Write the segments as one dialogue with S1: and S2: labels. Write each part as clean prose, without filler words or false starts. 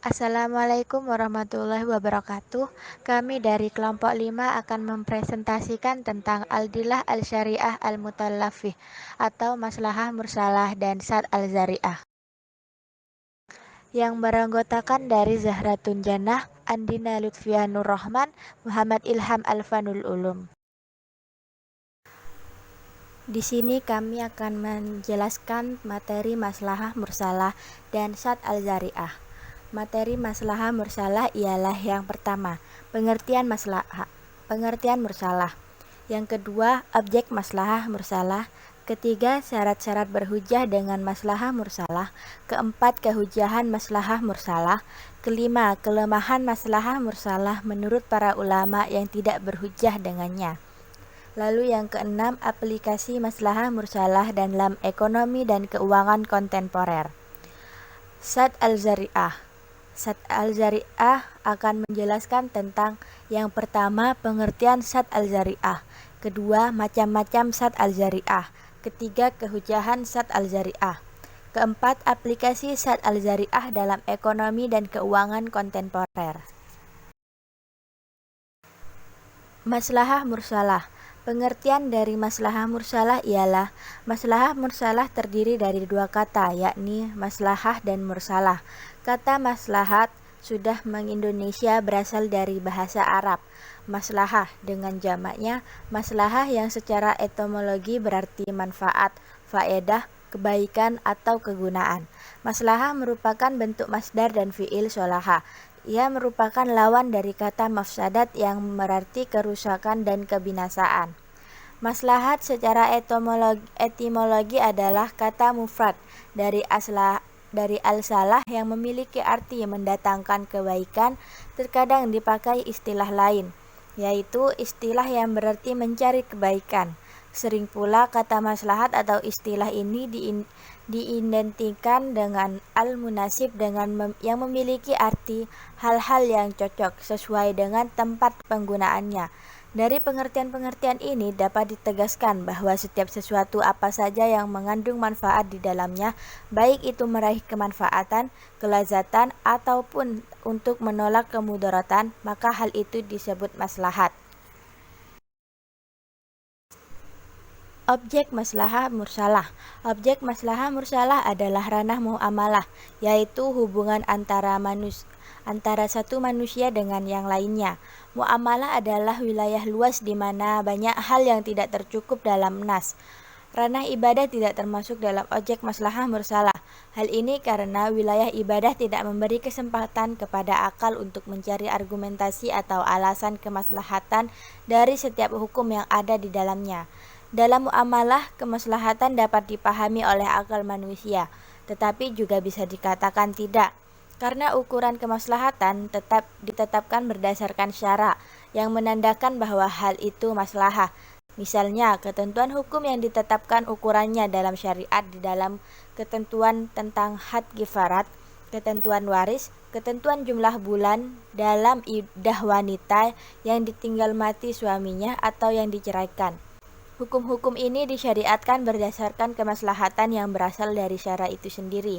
S1: Assalamualaikum warahmatullahi wabarakatuh. Kami dari kelompok 5 akan mempresentasikan tentang Al-Dilah Al-Syariah Al-Mutallafih atau Maslahah Mursalah dan Sad Al-Zari'ah yang beranggotakan dari Zahratun Jannah, Andina Lutfia Nur Rahman, Muhammad Ilham Alfanul Ulum. Di sini kami akan menjelaskan materi Maslahah Mursalah dan Sad Al-Zari'ah. Materi maslahah mursalah ialah yang pertama, pengertian mursalah. Yang kedua, objek maslahah mursalah. Ketiga, syarat-syarat berhujjah dengan maslahah mursalah. Keempat, kehujahan maslahah mursalah. Kelima, kelemahan maslahah mursalah menurut para ulama yang tidak berhujjah dengannya. Lalu yang keenam, aplikasi maslahah mursalah dalam ekonomi dan keuangan kontemporer. Sad Al-Zari'ah. Sad Al-Zari'ah akan menjelaskan tentang yang pertama, pengertian Sad Al-Zari'ah. Kedua, macam-macam Sad Al-Zari'ah. Ketiga, kehujahan Sad Al-Zari'ah. Keempat, aplikasi Sad Al-Zari'ah dalam ekonomi dan keuangan kontemporer. Maslahah mursalah. Pengertian dari maslahah mursalah ialah maslahah mursalah terdiri dari dua kata, yakni maslahah dan mursalah. Kata maslahat sudah mengindonesia berasal dari bahasa Arab. Maslahah dengan jamaknya maslahah yang secara etimologi berarti manfaat, faedah, kebaikan atau kegunaan. Maslahah merupakan bentuk masdar dan fiil sholaha. Ia merupakan lawan dari kata mafsadat yang berarti kerusakan dan kebinasaan. Maslahat secara etimologi adalah kata mufrad dari al-salah yang memiliki arti mendatangkan kebaikan. Terkadang dipakai istilah lain, yaitu istilah yang berarti mencari kebaikan. Sering pula kata maslahat atau istilah ini diidentikan dengan al-munasib dengan yang memiliki arti hal-hal yang cocok sesuai dengan tempat penggunaannya. Dari pengertian-pengertian ini dapat ditegaskan bahwa setiap sesuatu apa saja yang mengandung manfaat di dalamnya, baik itu meraih kemanfaatan, kelazatan, ataupun untuk menolak kemudaratan, maka hal itu disebut maslahat. Objek maslahah mursalah. Objek maslahah mursalah adalah ranah muamalah, yaitu hubungan antara satu manusia dengan yang lainnya. Muamalah adalah wilayah luas di mana banyak hal yang tidak tercukup dalam nas. Ranah ibadah tidak termasuk dalam objek maslahah mursalah. Hal ini karena wilayah ibadah tidak memberi kesempatan kepada akal untuk mencari argumentasi atau alasan kemaslahatan dari setiap hukum yang ada di dalamnya. Dalam muamalah, kemaslahatan dapat dipahami oleh akal manusia, tetapi juga bisa dikatakan tidak, karena ukuran kemaslahatan tetap ditetapkan berdasarkan syara yang menandakan bahwa hal itu maslahah. Misalnya, ketentuan hukum yang ditetapkan ukurannya dalam syariat di dalam ketentuan tentang had kifarat, ketentuan waris, ketentuan jumlah bulan dalam iddah wanita yang ditinggal mati suaminya atau yang diceraikan. Hukum-hukum ini disyariatkan berdasarkan kemaslahatan yang berasal dari syara itu sendiri.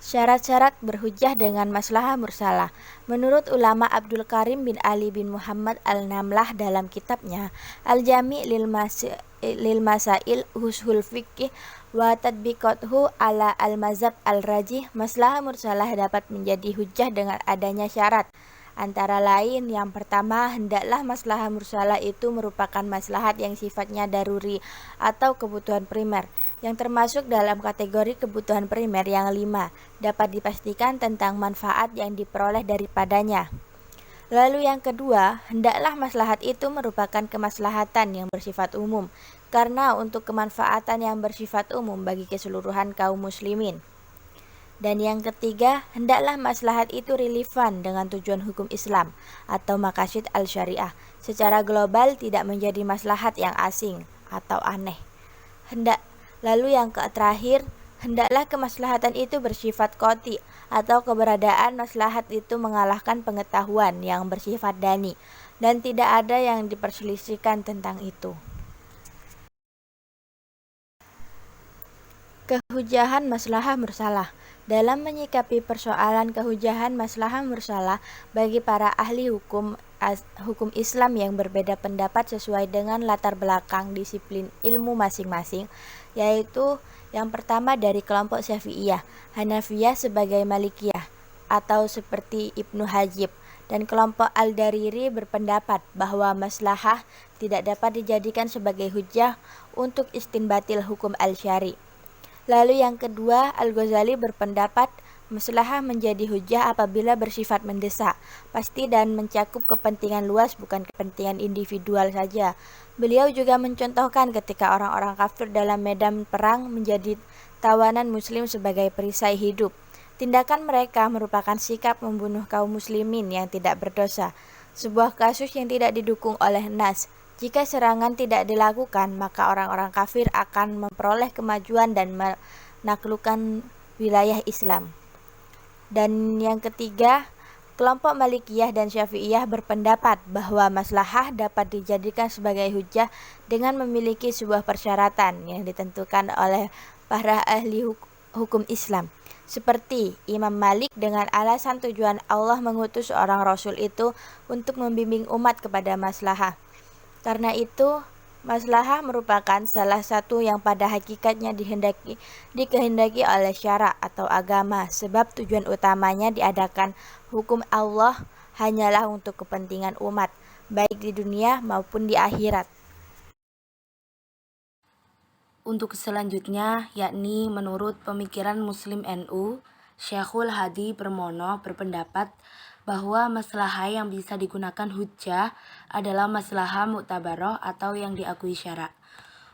S1: Syarat-syarat berhujjah dengan maslahah mursalah. Menurut ulama Abdul Karim bin Ali bin Muhammad Al-Namlah dalam kitabnya Al-Jami' lil Masail Ushul Fiqh wa Tadbiqatuhu ala al-Mazhab al-Rajih, maslahah mursalah dapat menjadi hujjah dengan adanya syarat. Antara lain, yang pertama, hendaklah maslahah mursalah itu merupakan maslahat yang sifatnya daruri atau kebutuhan primer, yang termasuk dalam kategori kebutuhan primer yang 5, dapat dipastikan tentang manfaat yang diperoleh daripadanya. Lalu yang kedua, hendaklah maslahat itu merupakan kemaslahatan yang bersifat umum, karena untuk kemanfaatan yang bersifat umum bagi keseluruhan kaum muslimin. Dan yang ketiga, hendaklah maslahat itu relevan dengan tujuan hukum Islam atau maqasid al-syariah. Secara global tidak menjadi maslahat yang asing atau aneh. Lalu yang terakhir, hendaklah kemaslahatan itu bersifat qati atau keberadaan maslahat itu mengalahkan pengetahuan yang bersifat dani dan tidak ada yang diperselisihkan tentang itu. Kehujahan maslahah mursalah. Dalam menyikapi persoalan kehujahan maslahah mursalah bagi para ahli hukum Islam yang berbeda pendapat sesuai dengan latar belakang disiplin ilmu masing-masing, yaitu yang pertama dari kelompok Syafi'iyah, Hanafiyah sebagai Malikiyah atau seperti Ibnu Hajib, dan kelompok Al-Dariri berpendapat bahwa maslahah tidak dapat dijadikan sebagai hujjah untuk istinbatil hukum al-syari. Lalu yang kedua, Al-Ghazali berpendapat maslahah menjadi hujjah apabila bersifat mendesak, pasti dan mencakup kepentingan luas bukan kepentingan individual saja. Beliau juga mencontohkan ketika orang-orang kafir dalam medan perang menjadi tawanan muslim sebagai perisai hidup. Tindakan mereka merupakan sikap membunuh kaum muslimin yang tidak berdosa, sebuah kasus yang tidak didukung oleh nas. Jika serangan tidak dilakukan, maka orang-orang kafir akan memperoleh kemajuan dan menaklukkan wilayah Islam. Dan yang ketiga, kelompok Malikiyah dan Syafi'iyah berpendapat bahwa maslahah dapat dijadikan sebagai hujjah dengan memiliki sebuah persyaratan yang ditentukan oleh para ahli hukum Islam. Seperti Imam Malik dengan alasan tujuan Allah mengutus seorang Rasul itu untuk membimbing umat kepada maslahah. Karena itu, maslahah merupakan salah satu yang pada hakikatnya dikehendaki oleh syara atau agama, sebab tujuan utamanya diadakan hukum Allah hanyalah untuk kepentingan umat, baik di dunia maupun di akhirat.
S2: Untuk selanjutnya, yakni menurut pemikiran Muslim NU, Syekhul Hadi Permono berpendapat bahwa maslahah yang bisa digunakan hujjah adalah maslahah mu'tabaroh atau yang diakui syara.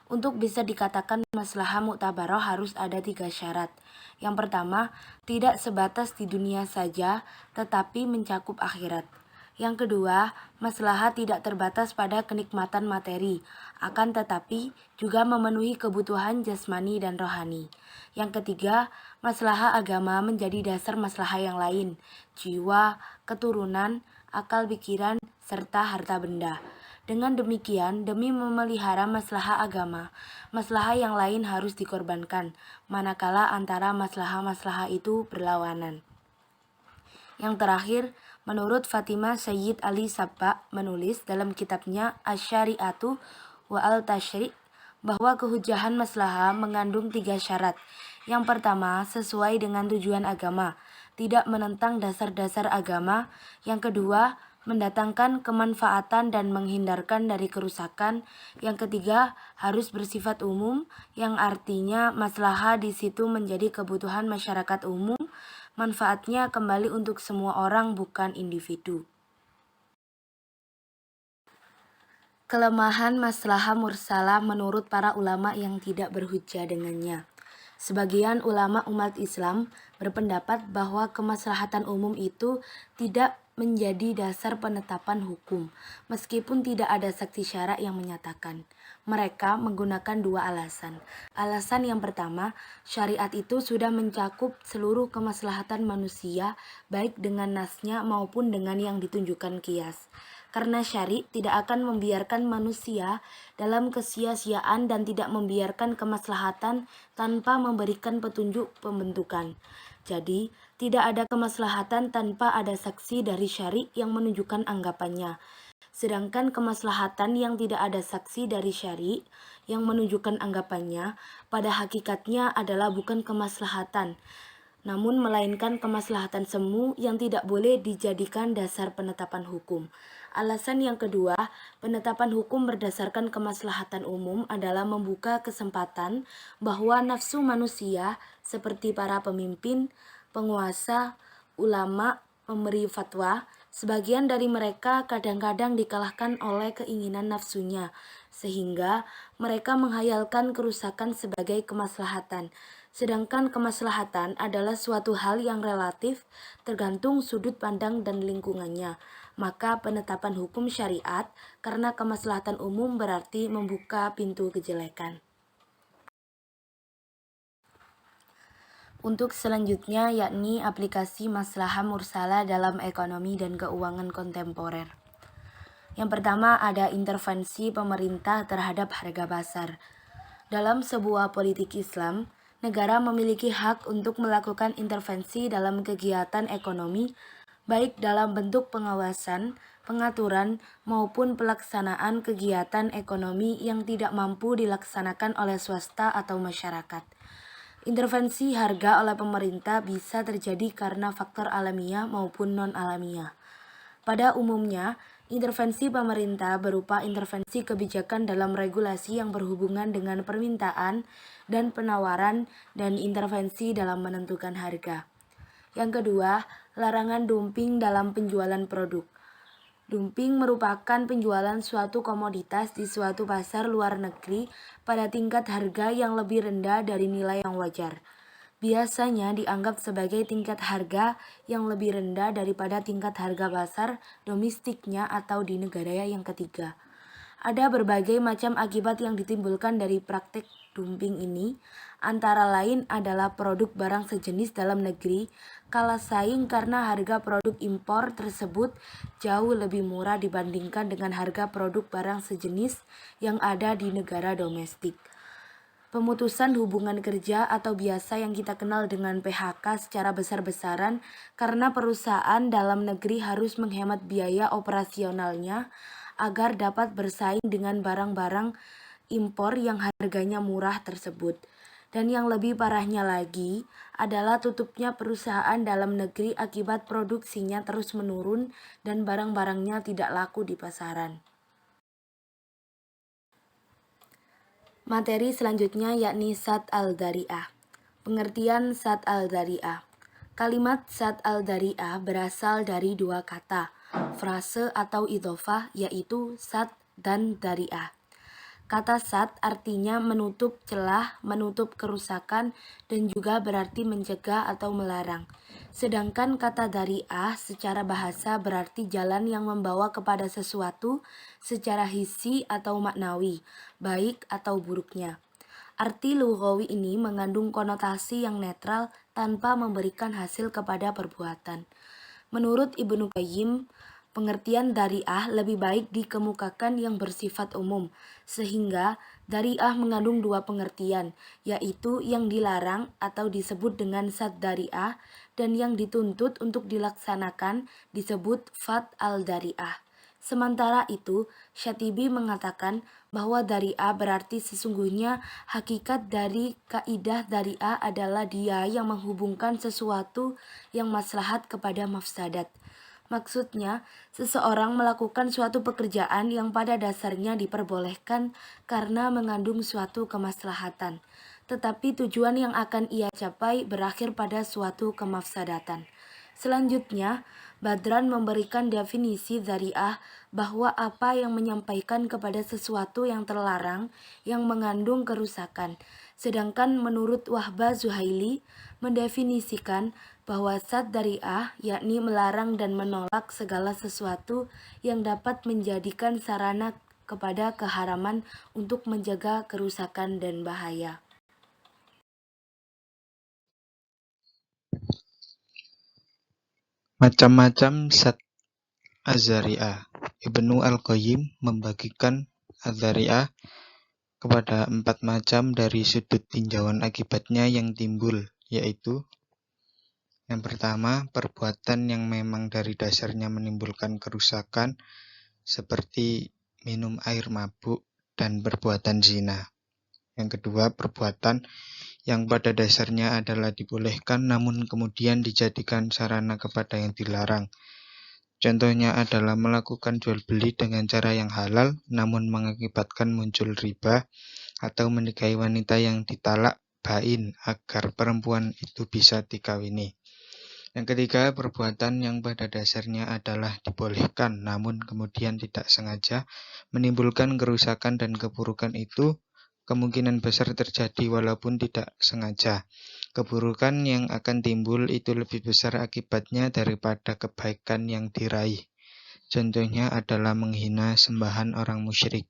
S2: Untuk bisa dikatakan maslahah mu'tabaroh harus ada 3 syarat. Yang pertama, tidak sebatas di dunia saja, tetapi mencakup akhirat. Yang kedua, maslahah tidak terbatas pada kenikmatan materi, akan tetapi juga memenuhi kebutuhan jasmani dan rohani. Yang ketiga, maslahah agama menjadi dasar maslahah yang lain, jiwa, keturunan, akal pikiran, serta harta benda. Dengan demikian, demi memelihara maslahah agama, maslahah yang lain harus dikorbankan, manakala antara maslahah-maslahah itu berlawanan. Yang terakhir, menurut Fatimah Sayyid Ali Sabba menulis dalam kitabnya Asy-Syari'atu wa Al-Tasyri' bahwa kehujahan maslahah mengandung 3 syarat. Yang pertama, sesuai dengan tujuan agama, tidak menentang dasar-dasar agama. Yang kedua, mendatangkan kemanfaatan dan menghindarkan dari kerusakan. Yang ketiga, harus bersifat umum, yang artinya maslahah di situ menjadi kebutuhan masyarakat umum. Manfaatnya kembali untuk semua orang, bukan individu. Kelemahan maslahah mursalah menurut para ulama yang tidak berhujjah dengannya. Sebagian ulama umat Islam berpendapat bahwa kemaslahatan umum itu tidak menjadi dasar penetapan hukum, meskipun tidak ada saksi syara yang menyatakan. Mereka menggunakan 2 alasan. Alasan yang pertama, syariat itu sudah mencakup seluruh kemaslahatan manusia, baik dengan nasnya maupun dengan yang ditunjukkan qiyas. Karena syari tidak akan membiarkan manusia dalam kesia-siaan dan tidak membiarkan kemaslahatan tanpa memberikan petunjuk pembentukan. Jadi, tidak ada kemaslahatan tanpa ada saksi dari syari yang menunjukkan anggapannya. Sedangkan kemaslahatan yang tidak ada saksi dari syari yang menunjukkan anggapannya, pada hakikatnya adalah bukan kemaslahatan, namun melainkan kemaslahatan semu yang tidak boleh dijadikan dasar penetapan hukum. Alasan yang kedua, penetapan hukum berdasarkan kemaslahatan umum adalah membuka kesempatan bahwa nafsu manusia seperti para pemimpin, penguasa, ulama, pemberi fatwa, sebagian dari mereka kadang-kadang dikalahkan oleh keinginan nafsunya, sehingga mereka menghayalkan kerusakan sebagai kemaslahatan. Sedangkan kemaslahatan adalah suatu hal yang relatif, tergantung sudut pandang dan lingkungannya. Maka penetapan hukum syariat karena kemaslahatan umum berarti membuka pintu kejelekan. Untuk selanjutnya, yakni aplikasi maslahah mursalah dalam ekonomi dan keuangan kontemporer. Yang pertama, ada intervensi pemerintah terhadap harga pasar. Dalam sebuah politik Islam, negara memiliki hak untuk melakukan intervensi dalam kegiatan ekonomi, baik dalam bentuk pengawasan, pengaturan, maupun pelaksanaan kegiatan ekonomi yang tidak mampu dilaksanakan oleh swasta atau masyarakat. Intervensi harga oleh pemerintah bisa terjadi karena faktor alamiah maupun non-alamiah. Pada umumnya, intervensi pemerintah berupa intervensi kebijakan dalam regulasi yang berhubungan dengan permintaan dan penawaran dan intervensi dalam menentukan harga. Yang kedua, larangan dumping dalam penjualan produk. Dumping merupakan penjualan suatu komoditas di suatu pasar luar negeri pada tingkat harga yang lebih rendah dari nilai yang wajar. Biasanya dianggap sebagai tingkat harga yang lebih rendah daripada tingkat harga pasar domestiknya atau di negara yang ketiga. Ada berbagai macam akibat yang ditimbulkan dari praktik dumping ini, antara lain adalah produk barang sejenis dalam negeri kalah saing karena harga produk impor tersebut jauh lebih murah dibandingkan dengan harga produk barang sejenis yang ada di negara domestik. Pemutusan hubungan kerja atau biasa yang kita kenal dengan PHK secara besar-besaran karena perusahaan dalam negeri harus menghemat biaya operasionalnya agar dapat bersaing dengan barang-barang impor yang harganya murah tersebut. Dan yang lebih parahnya lagi adalah tutupnya perusahaan dalam negeri akibat produksinya terus menurun dan barang-barangnya tidak laku di pasaran. Materi selanjutnya yakni Sadd al-Dzari'ah. Pengertian Sadd al-Dzari'ah. Kalimat Sadd al-Dzari'ah berasal dari dua kata, frase atau idhofah, yaitu Sadd dan Dzari'ah. Kata Sadd artinya menutup celah, menutup kerusakan, dan juga berarti mencegah atau melarang. Sedangkan kata Dzari'ah secara bahasa berarti jalan yang membawa kepada sesuatu secara hissi atau maknawi, baik atau buruknya. Arti lughawi ini mengandung konotasi yang netral tanpa memberikan hasil kepada perbuatan. Menurut Ibnu Qayyim, pengertian Dzari'ah lebih baik dikemukakan yang bersifat umum, sehingga Dzari'ah mengandung dua pengertian, yaitu yang dilarang atau disebut dengan Sadd Dzari'ah dan yang dituntut untuk dilaksanakan disebut Fath al-Dzari'ah. Sementara itu, Syatibi mengatakan bahwa Dzari'ah berarti sesungguhnya hakikat dari kaidah Dzari'ah adalah dia yang menghubungkan sesuatu yang maslahat kepada mafsadat. Maksudnya, seseorang melakukan suatu pekerjaan yang pada dasarnya diperbolehkan karena mengandung suatu kemaslahatan, tetapi tujuan yang akan ia capai berakhir pada suatu kemafsadatan. Selanjutnya, Badran memberikan definisi Dzari'ah bahwa apa yang menyampaikan kepada sesuatu yang terlarang yang mengandung kerusakan. Sedangkan menurut Wahbah Zuhaili mendefinisikan bahwa Sadd Dzari'ah yakni melarang dan menolak segala sesuatu yang dapat menjadikan sarana kepada keharaman untuk menjaga kerusakan dan bahaya.
S3: Macam-macam Sadd az-Dzari'ah. Ibnu al-Qayyim membagikan az-Dzari'ah kepada 4 macam dari sudut tinjauan akibatnya yang timbul, yaitu yang pertama, perbuatan yang memang dari dasarnya menimbulkan kerusakan seperti minum air mabuk dan perbuatan zina. Yang kedua, perbuatan yang pada dasarnya adalah dibolehkan namun kemudian dijadikan sarana kepada yang dilarang. Contohnya adalah melakukan jual beli dengan cara yang halal namun mengakibatkan muncul riba atau menikahi wanita yang ditalak bain agar perempuan itu bisa dikawini. Yang ketiga, perbuatan yang pada dasarnya adalah dibolehkan namun kemudian tidak sengaja menimbulkan kerusakan dan keburukan itu kemungkinan besar terjadi walaupun tidak sengaja. Keburukan yang akan timbul itu lebih besar akibatnya daripada kebaikan yang diraih. Contohnya adalah menghina sembahan orang musyrik.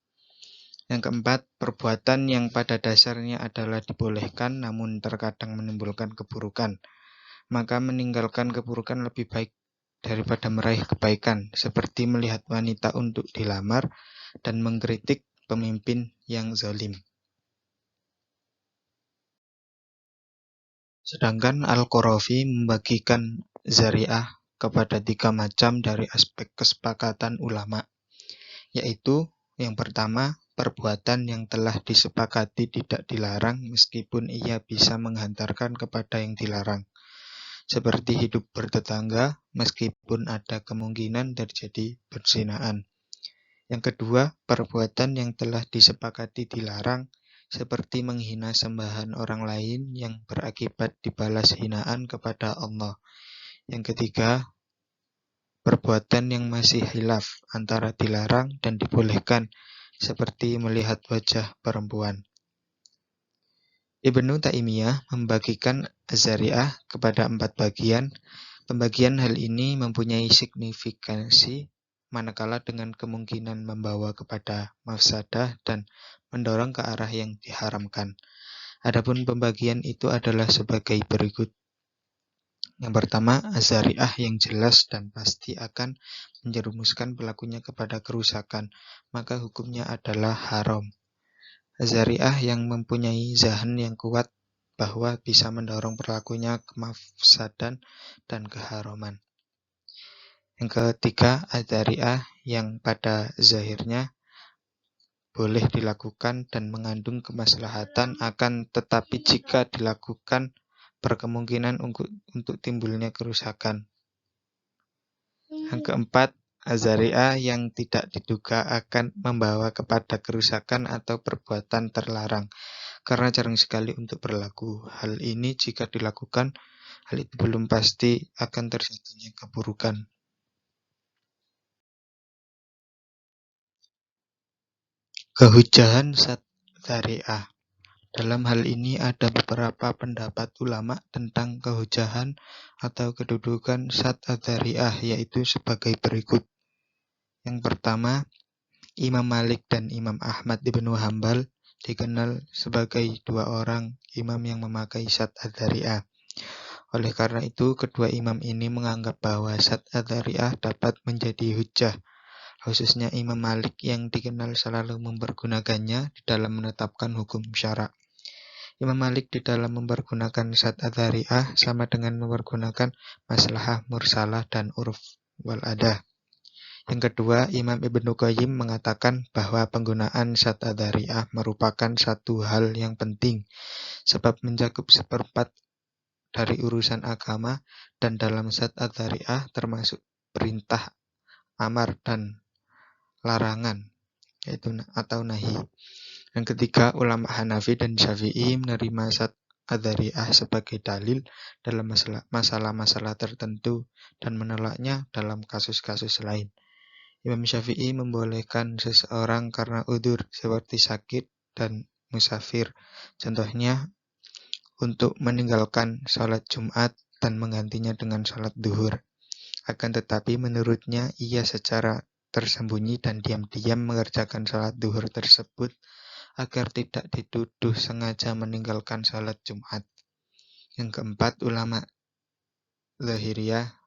S3: Yang keempat, perbuatan yang pada dasarnya adalah dibolehkan namun terkadang menimbulkan keburukan. Maka meninggalkan keburukan lebih baik daripada meraih kebaikan, seperti melihat wanita untuk dilamar dan mengkritik pemimpin yang zalim. Sedangkan Al-Qarafi membagikan zari'ah kepada 3 macam dari aspek kesepakatan ulama, yaitu yang pertama, perbuatan yang telah disepakati tidak dilarang meskipun ia bisa menghantarkan kepada yang dilarang, seperti hidup bertetangga meskipun ada kemungkinan terjadi perzinahan. Yang kedua, perbuatan yang telah disepakati dilarang, seperti menghina sembahan orang lain yang berakibat dibalas hinaan kepada Allah. Yang ketiga, perbuatan yang masih khilaf antara dilarang dan dibolehkan, seperti melihat wajah perempuan. Ibnu Taimiyah membagikan az-zari'ah kepada 4 bagian. Pembagian hal ini mempunyai signifikansi manakala dengan kemungkinan membawa kepada mafsadah dan mendorong ke arah yang diharamkan. Adapun pembagian itu adalah sebagai berikut. Yang pertama, az-zari'ah yang jelas dan pasti akan menjerumuskan pelakunya kepada kerusakan, maka hukumnya adalah haram. Az-zari'ah yang mempunyai zahan yang kuat bahwa bisa mendorong pelakunya ke mafsadan dan keharaman. Yang ketiga, az-zari'ah yang pada zahirnya boleh dilakukan dan mengandung kemaslahatan, akan tetapi jika dilakukan berkemungkinan untuk timbulnya kerusakan. Yang keempat, az-zari'ah yang tidak diduga akan membawa kepada kerusakan atau perbuatan terlarang, karena jarang sekali untuk berlaku. Hal ini jika dilakukan, hal itu belum pasti akan terjadinya keburukan. Kehujahan zat-zari'ah. Dalam hal ini ada beberapa pendapat ulama tentang kehujahan atau kedudukan zat-zari'ah, yaitu sebagai berikut. Yang pertama, Imam Malik dan Imam Ahmad ibnu Hambal dikenal sebagai 2 orang imam yang memakai zat-zari'ah. Oleh karena itu, kedua imam ini menganggap bahwa zat-zari'ah dapat menjadi hujjah, khususnya Imam Malik yang dikenal selalu mempergunakannya di dalam menetapkan hukum syara'. Imam Malik di dalam mempergunakan zat-zari'ah sama dengan mempergunakan maslahah mursalah dan urf wal adah. Yang kedua, Imam Ibnu Qayyim mengatakan bahwa penggunaan zat-zari'ah merupakan satu hal yang penting, sebab mencakup seperempat dari urusan agama, dan dalam zat-zari'ah termasuk perintah, amar, dan larangan, yaitu atau nahi. Yang ketiga, ulama Hanafi dan Syafi'i menerima zat-zari'ah sebagai dalil dalam masalah-masalah tertentu dan menolaknya dalam kasus-kasus lain. Imam Syafi'i membolehkan seseorang karena udzur seperti sakit dan musafir, contohnya untuk meninggalkan sholat Jumat dan menggantinya dengan sholat duhur. Akan tetapi menurutnya ia secara tersembunyi dan diam-diam mengerjakan sholat duhur tersebut agar tidak dituduh sengaja meninggalkan sholat Jumat. Yang keempat, ulama Zahiriyah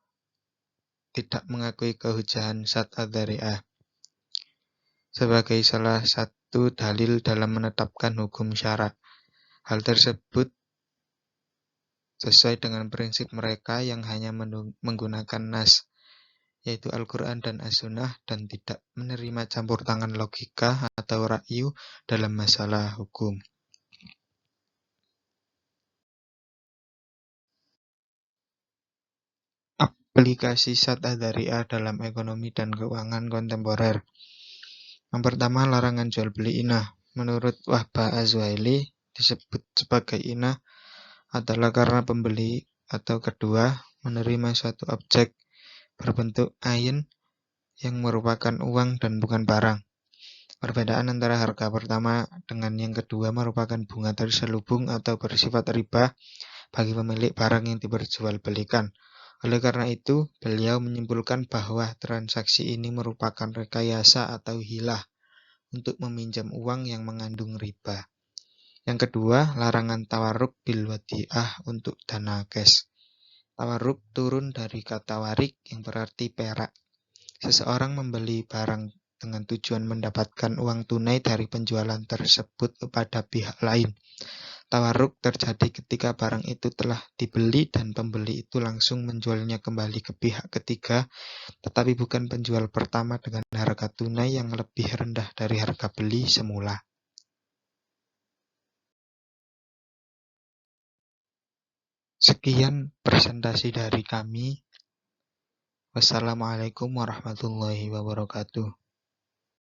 S3: tidak mengakui kehujahan zat-zari'ah sebagai salah satu dalil dalam menetapkan hukum syara'. Hal tersebut sesuai dengan prinsip mereka yang hanya menggunakan nas, yaitu Al-Quran dan As-Sunnah, dan tidak menerima campur tangan logika atau ra'yu dalam masalah hukum. Aplikasi zat-zari'ah dalam ekonomi dan keuangan kontemporer. Yang pertama, larangan jual beli inah. Menurut Wahba Az-Zuhaili, disebut sebagai inah adalah karena pembeli atau kedua menerima suatu objek berbentuk ain yang merupakan uang dan bukan barang. Perbedaan antara harga pertama dengan yang kedua merupakan bunga terselubung atau bersifat riba bagi pemilik barang yang diperjualbelikan. Oleh karena itu, beliau menyimpulkan bahwa transaksi ini merupakan rekayasa atau hilah untuk meminjam uang yang mengandung riba. Yang kedua, larangan tawarruk bil wadi'ah untuk dana cash. Tawarruk turun dari kata warik yang berarti perak. Seseorang membeli barang dengan tujuan mendapatkan uang tunai dari penjualan tersebut kepada pihak lain. Tawarruk terjadi ketika barang itu telah dibeli dan pembeli itu langsung menjualnya kembali ke pihak ketiga, tetapi bukan penjual pertama dengan harga tunai yang lebih rendah dari harga beli semula. Sekian presentasi dari kami. Wassalamualaikum warahmatullahi wabarakatuh.